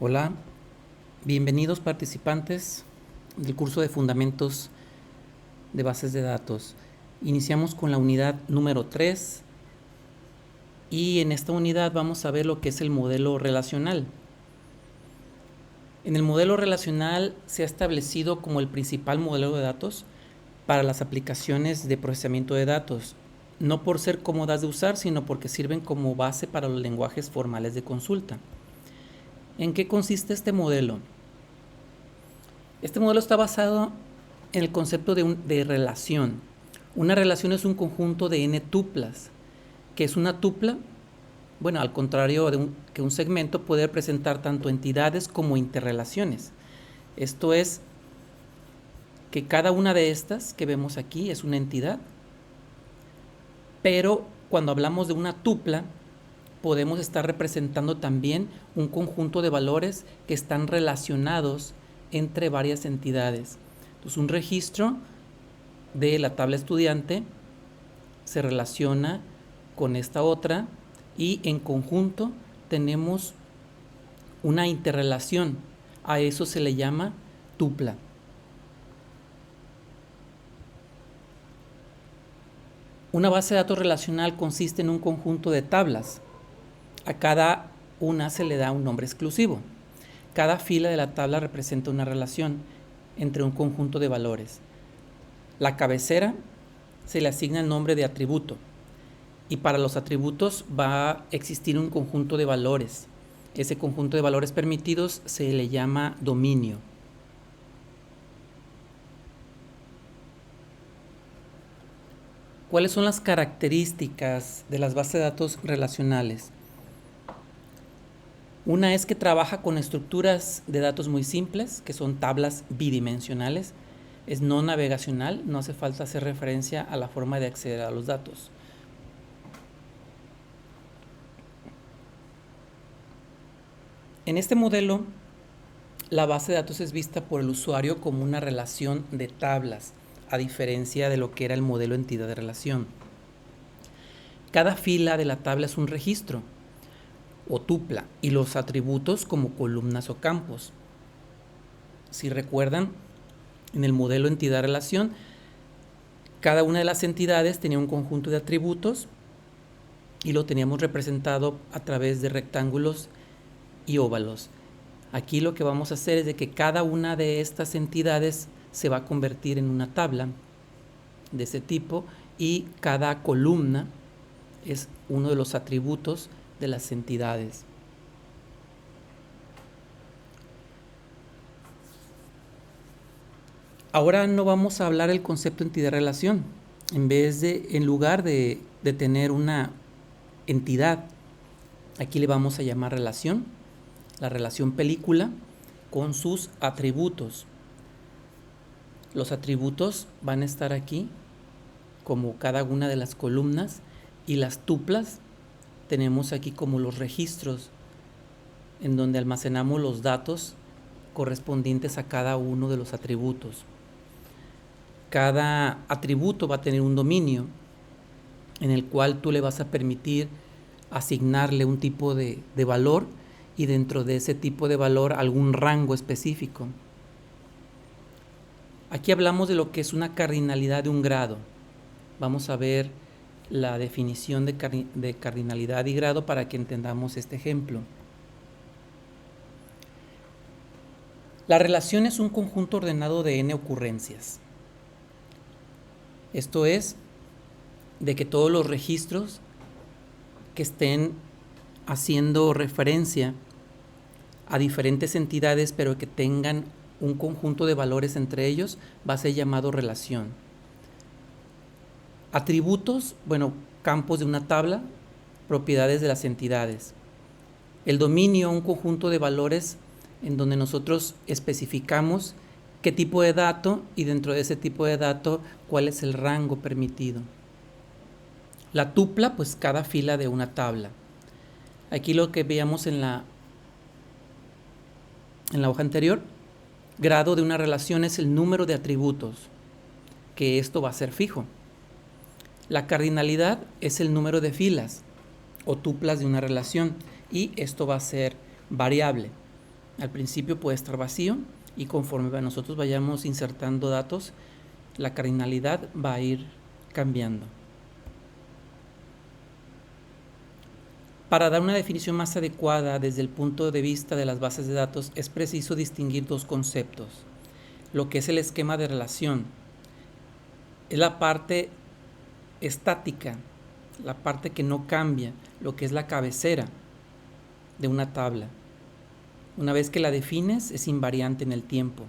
Hola, bienvenidos participantes del curso de Fundamentos de Bases de Datos. Iniciamos con la unidad número 3 y en esta unidad vamos a ver lo que es el modelo relacional. En el modelo relacional se ha establecido como el principal modelo de datos para las aplicaciones de procesamiento de datos, no por ser cómodas de usar, sino porque sirven como base para los lenguajes formales de consulta. ¿En qué consiste este modelo? Este modelo está basado en el concepto de relación. Una relación es un conjunto de n tuplas. ¿Qué es una tupla? Bueno, al contrario que un segmento puede representar tanto entidades como interrelaciones. Esto es que cada una de estas que vemos aquí es una entidad, pero cuando hablamos de una tupla, podemos estar representando también un conjunto de valores que están relacionados entre varias entidades. Entonces, un registro de la tabla estudiante se relaciona con esta otra y en conjunto tenemos una interrelación. A eso se le llama tupla. Una base de datos relacional consiste en un conjunto de tablas. A cada una se le da un nombre exclusivo. Cada fila de la tabla representa una relación entre un conjunto de valores. La cabecera se le asigna el nombre de atributo y para los atributos va a existir un conjunto de valores. Ese conjunto de valores permitidos se le llama dominio. ¿Cuáles son las características de las bases de datos relacionales? Una es que trabaja con estructuras de datos muy simples, que son tablas bidimensionales. Es no navegacional, no hace falta hacer referencia a la forma de acceder a los datos. En este modelo, la base de datos es vista por el usuario como una relación de tablas, a diferencia de lo que era el modelo entidad de relación. Cada fila de la tabla es un registro o tupla y los atributos como columnas o campos. Si recuerdan, en el modelo entidad-relación, cada una de las entidades tenía un conjunto de atributos y lo teníamos representado a través de rectángulos y óvalos. Aquí lo que vamos a hacer es de que cada una de estas entidades se va a convertir en una tabla de ese tipo y cada columna es uno de los atributos de las entidades. Ahora no vamos a hablar del concepto entidad-relación. En lugar de tener una entidad, aquí le vamos a llamar relación, la relación película con sus atributos. Los atributos van a estar aquí como cada una de las columnas y las tuplas tenemos aquí como los registros en donde almacenamos los datos correspondientes a cada uno de los atributos. Cada atributo va a tener un dominio en el cual tú le vas a permitir asignarle un tipo de valor y dentro de ese tipo de valor algún rango específico. Aquí hablamos de lo que es una cardinalidad de un grado. Vamos a ver la definición de cardinalidad y grado para que entendamos este ejemplo. La relación es un conjunto ordenado de n ocurrencias. Esto es, de que todos los registros que estén haciendo referencia a diferentes entidades, pero que tengan un conjunto de valores entre ellos, va a ser llamado relación. Atributos, bueno, campos de una tabla, propiedades de las entidades. El dominio, un conjunto de valores en donde nosotros especificamos qué tipo de dato y dentro de ese tipo de dato cuál es el rango permitido. La tupla, pues cada fila de una tabla. Aquí lo que veíamos en la hoja anterior, grado de una relación es el número de atributos, que esto va a ser fijo. La cardinalidad es el número de filas o tuplas de una relación y esto va a ser variable. Al principio puede estar vacío y conforme nosotros vayamos insertando datos, la cardinalidad va a ir cambiando. Para dar una definición más adecuada desde el punto de vista de las bases de datos, es preciso distinguir dos conceptos. Lo que es el esquema de relación es la parte estática, la parte que no cambia, lo que es la cabecera de una tabla. Una vez que la defines, es invariante en el tiempo.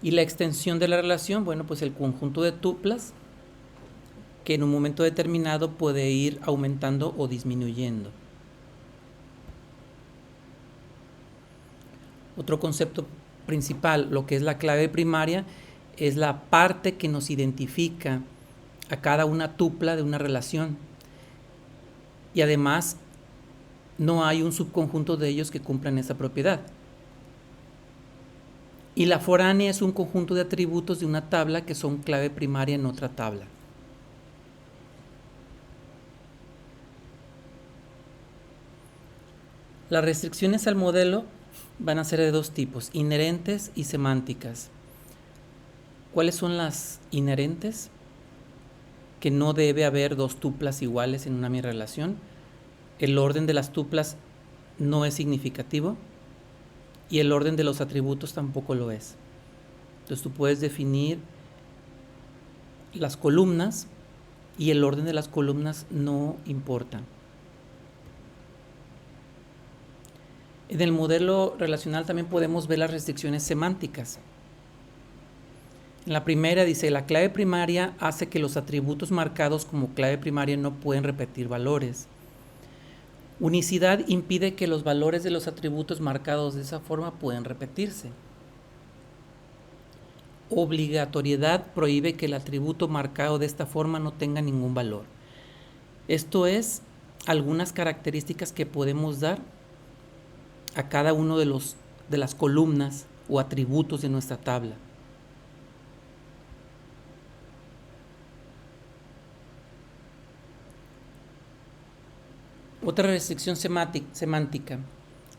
Y la extensión de la relación, bueno, pues el conjunto de tuplas que en un momento determinado puede ir aumentando o disminuyendo. Otro concepto principal, lo que es la clave primaria, es la parte que nos identifica a cada una tupla de una relación. Y además, no hay un subconjunto de ellos que cumplan esa propiedad. Y la foránea es un conjunto de atributos de una tabla que son clave primaria en otra tabla. Las restricciones al modelo van a ser de dos tipos, inherentes y semánticas. ¿Cuáles son las inherentes? Que no debe haber dos tuplas iguales en una misma relación. El orden de las tuplas no es significativo y el orden de los atributos tampoco lo es. Entonces tú puedes definir las columnas y el orden de las columnas no importa. En el modelo relacional también podemos ver las restricciones semánticas. En la primera dice, la clave primaria hace que los atributos marcados como clave primaria no pueden repetir valores. Unicidad impide que los valores de los atributos marcados de esa forma puedan repetirse. Obligatoriedad prohíbe que el atributo marcado de esta forma no tenga ningún valor. Esto es algunas características que podemos dar a cada uno de las columnas o atributos de nuestra tabla. Otra restricción semántica.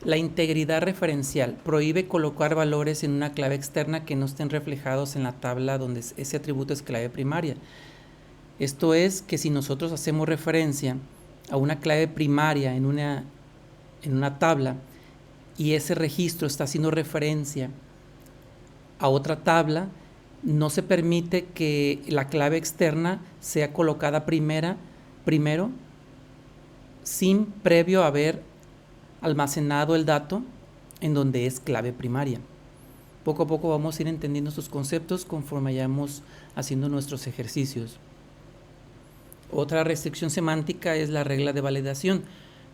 La integridad referencial prohíbe colocar valores en una clave externa que no estén reflejados en la tabla donde ese atributo es clave primaria. Esto es que si nosotros hacemos referencia a una clave primaria en una tabla y ese registro está haciendo referencia a otra tabla, no se permite que la clave externa sea colocada primero sin previo haber almacenado el dato en donde es clave primaria. Poco a poco vamos a ir entendiendo estos conceptos conforme vayamos haciendo nuestros ejercicios. Otra restricción semántica es la regla de validación.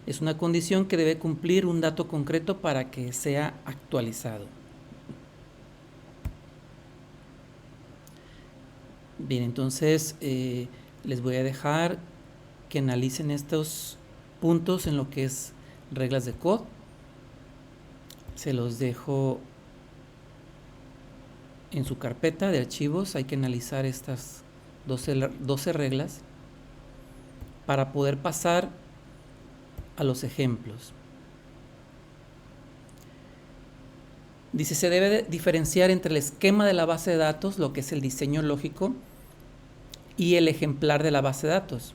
Es una condición que debe cumplir un dato concreto para que sea actualizado. Bien, entonces les voy a dejar que analicen estos puntos en lo que es reglas de COD. Se los dejo en su carpeta de archivos. Hay que analizar estas 12 reglas para poder pasar a los ejemplos. Dice, se debe diferenciar entre el esquema de la base de datos, lo que es el diseño lógico, y el ejemplar de la base de datos.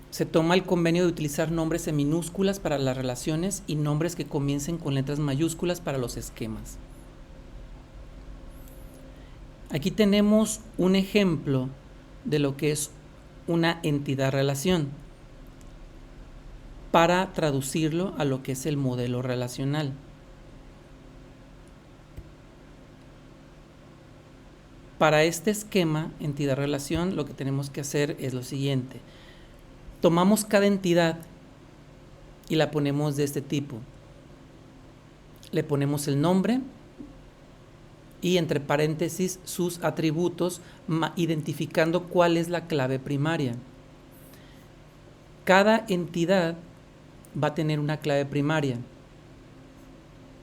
Se toma el convenio de utilizar nombres en minúsculas para las relaciones y nombres que comiencen con letras mayúsculas para los esquemas. Aquí tenemos un ejemplo de lo que es una entidad-relación para traducirlo a lo que es el modelo relacional. Para este esquema, entidad-relación, lo que tenemos que hacer es lo siguiente. Tomamos cada entidad y la ponemos de este tipo. Le ponemos el nombre y entre paréntesis sus atributos, identificando cuál es la clave primaria. Cada entidad va a tener una clave primaria.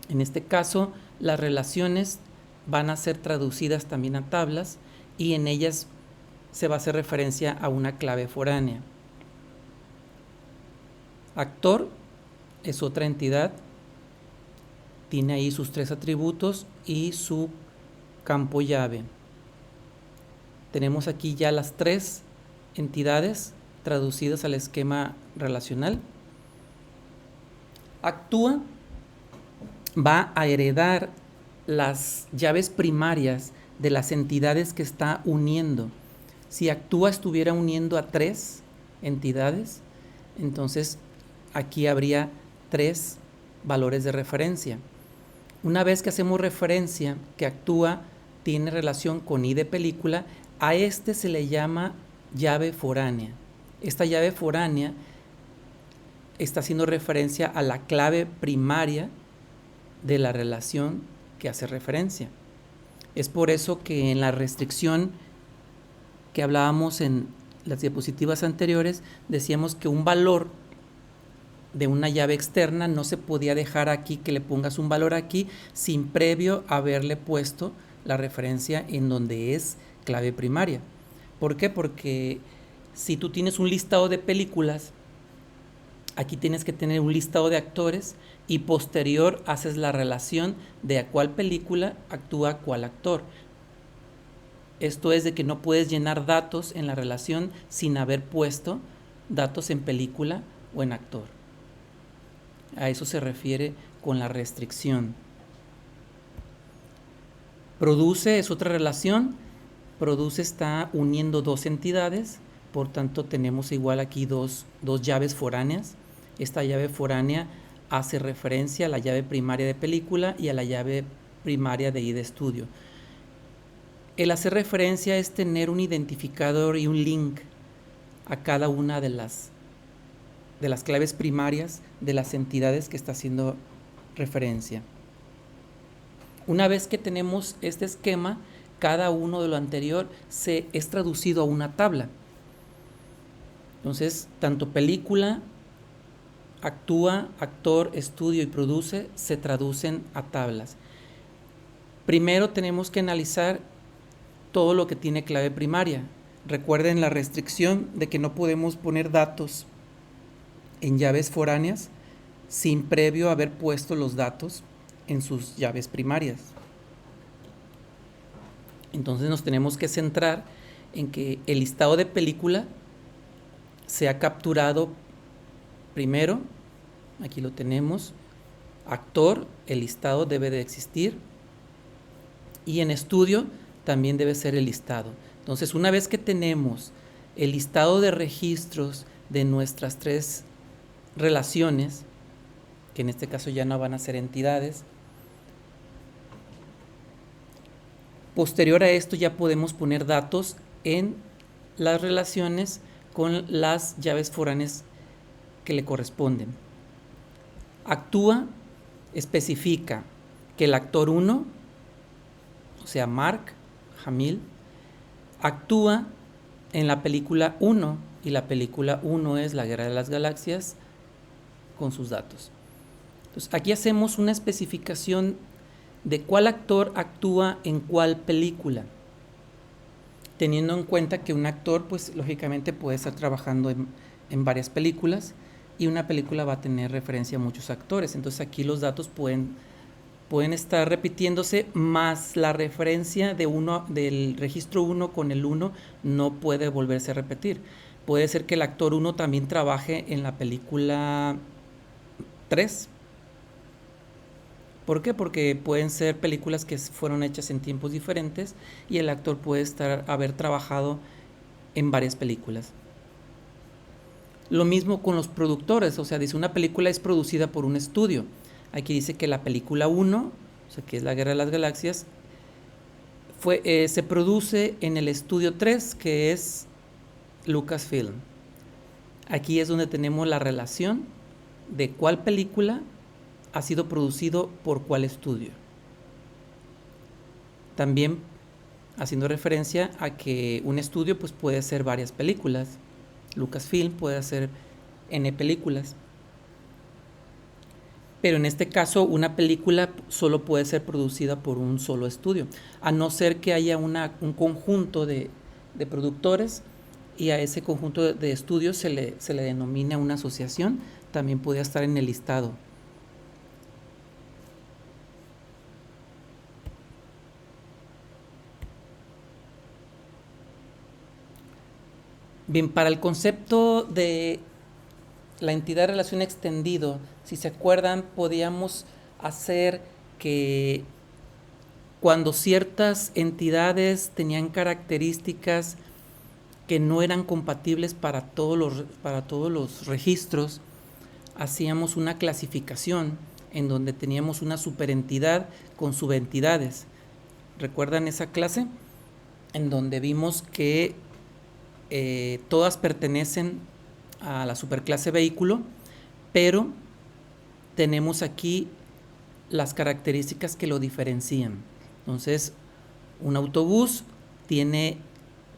En este caso, las relaciones van a ser traducidas también a tablas y en ellas se va a hacer referencia a una clave foránea. Actor es otra entidad tiene ahí sus 3 atributos y su campo llave. Tenemos aquí ya las 3 entidades traducidas al esquema relacional. Actúa va a heredar las llaves primarias de las entidades que está uniendo. Si Actúa estuviera uniendo a 3 entidades, entonces aquí habría 3 valores de referencia. Una vez que hacemos referencia que Actúa tiene relación con I de película, a este se le llama llave foránea. Esta llave foránea está haciendo referencia a la clave primaria de la relación que hace referencia. Es por eso que en la restricción que hablábamos en las diapositivas anteriores, decíamos que un valor de una llave externa no se podía dejar aquí, que le pongas un valor aquí, sin previo haberle puesto la referencia en donde es clave primaria. ¿Por qué? Porque si tú tienes un listado de películas, aquí tienes que tener un listado de actores y posterior haces la relación de a cuál película actúa cuál actor. Esto es de que no puedes llenar datos en la relación sin haber puesto datos en película o en actor. A eso se refiere con la restricción. Produce es otra relación. Produce está uniendo 2 entidades, por tanto tenemos igual aquí dos llaves foráneas. Esta llave foránea hace referencia a la llave primaria de película y a la llave primaria de I de estudio. El hacer referencia es tener un identificador y un link a cada una de las claves primarias de las entidades que está haciendo referencia. Una vez que tenemos este esquema, cada uno de lo anterior es traducido a una tabla. Entonces, tanto película, actúa, actor, estudio y produce se traducen a tablas. Primero tenemos que analizar todo lo que tiene clave primaria. Recuerden la restricción de que no podemos poner datos en llaves foráneas sin previo haber puesto los datos en sus llaves primarias. Entonces nos tenemos que centrar en que el listado de película se ha capturado primero, aquí lo tenemos, actor, el listado debe de existir, y en estudio también debe ser el listado. Entonces, una vez que tenemos el listado de registros de nuestras 3 relaciones, que en este caso ya no van a ser entidades, posterior a esto ya podemos poner datos en las relaciones con las llaves foráneas que le corresponden. Actúa especifica que el actor 1, o sea, Mark Hamill, actúa en la película 1 y la película 1 es La Guerra de las Galaxias con sus datos. Entonces, aquí hacemos una especificación de cuál actor actúa en cuál película, teniendo en cuenta que un actor, pues lógicamente puede estar trabajando en varias películas y una película va a tener referencia a muchos actores. Entonces aquí los datos pueden estar repitiéndose, más la referencia del registro 1 con el 1 no puede volverse a repetir. Puede ser que el actor 1 también trabaje en la película 3. ¿Por qué? Porque pueden ser películas que fueron hechas en tiempos diferentes y el actor puede haber trabajado en varias películas. Lo mismo con los productores, o sea, dice una película es producida por un estudio. Aquí dice que la película 1, o sea, que es La Guerra de las Galaxias, se produce en el estudio 3, que es Lucasfilm. Aquí es donde tenemos la relación de cuál película ha sido producido por cuál estudio. También haciendo referencia a que un estudio pues, puede hacer varias películas. Lucasfilm puede hacer N películas. Pero en este caso una película solo puede ser producida por un solo estudio, a no ser que haya un conjunto de productores y a ese conjunto de estudios se le denomina una asociación, también puede estar en el listado. Bien, para el concepto de la entidad de relación extendido, si se acuerdan, podíamos hacer que cuando ciertas entidades tenían características que no eran compatibles para todos los registros, hacíamos una clasificación en donde teníamos una superentidad con subentidades. ¿Recuerdan esa clase? En donde vimos que todas pertenecen a la superclase vehículo, pero tenemos aquí las características que lo diferencian. Entonces, un autobús tiene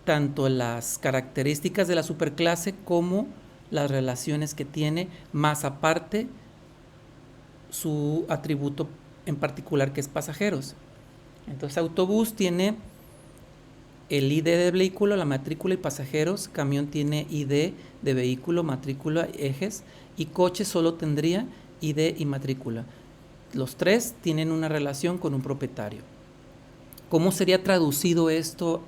tanto las características de la superclase como las relaciones que tiene, más aparte su atributo en particular, que es pasajeros. Entonces, autobús tiene el ID de vehículo, la matrícula y pasajeros. Camión tiene ID de vehículo, matrícula, ejes. Y coche solo tendría ID y matrícula. Los tres tienen una relación con un propietario. ¿Cómo sería traducido esto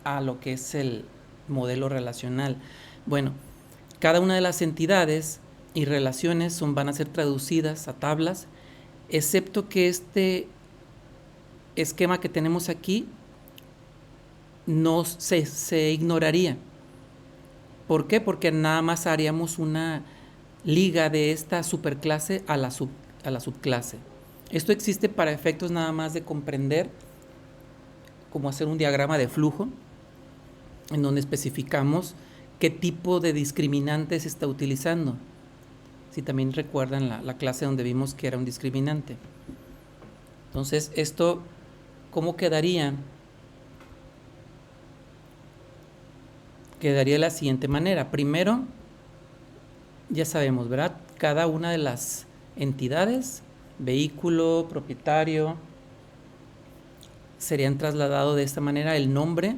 a lo que es el modelo relacional? Bueno, cada una de las entidades y relaciones van a ser traducidas a tablas, excepto que este esquema que tenemos aquí no se ignoraría. ¿Por qué? Porque nada más haríamos una liga de esta superclase a la subclase. Esto existe para efectos nada más de comprender cómo hacer un diagrama de flujo en donde especificamos qué tipo de discriminante se está utilizando. Si también recuerdan la clase donde vimos que era un discriminante. Entonces, esto, ¿cómo quedaría? Quedaría de la siguiente manera. Primero, ya sabemos, ¿verdad? Cada una de las entidades, vehículo, propietario, serían trasladados de esta manera el nombre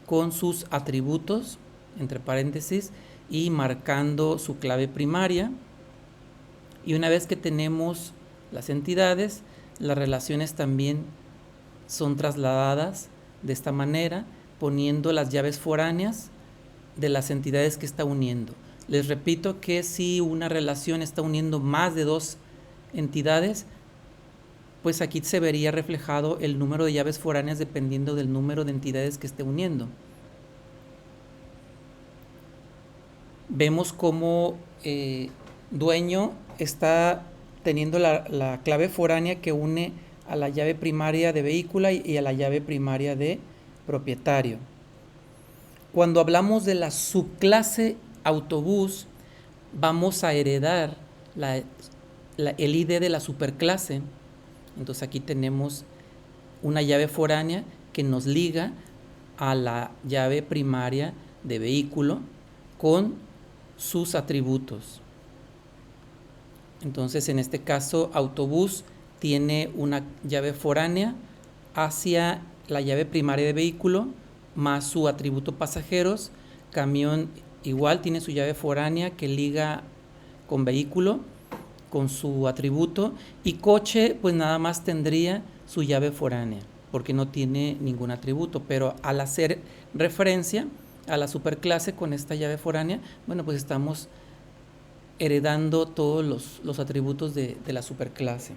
con sus atributos, entre paréntesis, y marcando su clave primaria. Y una vez que tenemos las entidades, las relaciones también son trasladadas de esta manera, poniendo las llaves foráneas de las entidades que está uniendo. Les repito que si una relación está uniendo más de dos entidades, pues aquí se vería reflejado el número de llaves foráneas dependiendo del número de entidades que esté uniendo. Vemos cómo dueño está teniendo la clave foránea que une a la llave primaria de vehículo y a la llave primaria de propietario. Cuando hablamos de la subclase autobús, vamos a heredar el ID de la superclase. Entonces aquí tenemos una llave foránea que nos liga a la llave primaria de vehículo con sus atributos. Entonces, en este caso, autobús tiene una llave foránea hacia la llave primaria de vehículo más su atributo pasajeros. Camión igual tiene su llave foránea que liga con vehículo con su atributo, y coche pues nada más tendría su llave foránea porque no tiene ningún atributo, pero al hacer referencia a la superclase con esta llave foránea, bueno, pues estamos heredando todos los atributos de la superclase.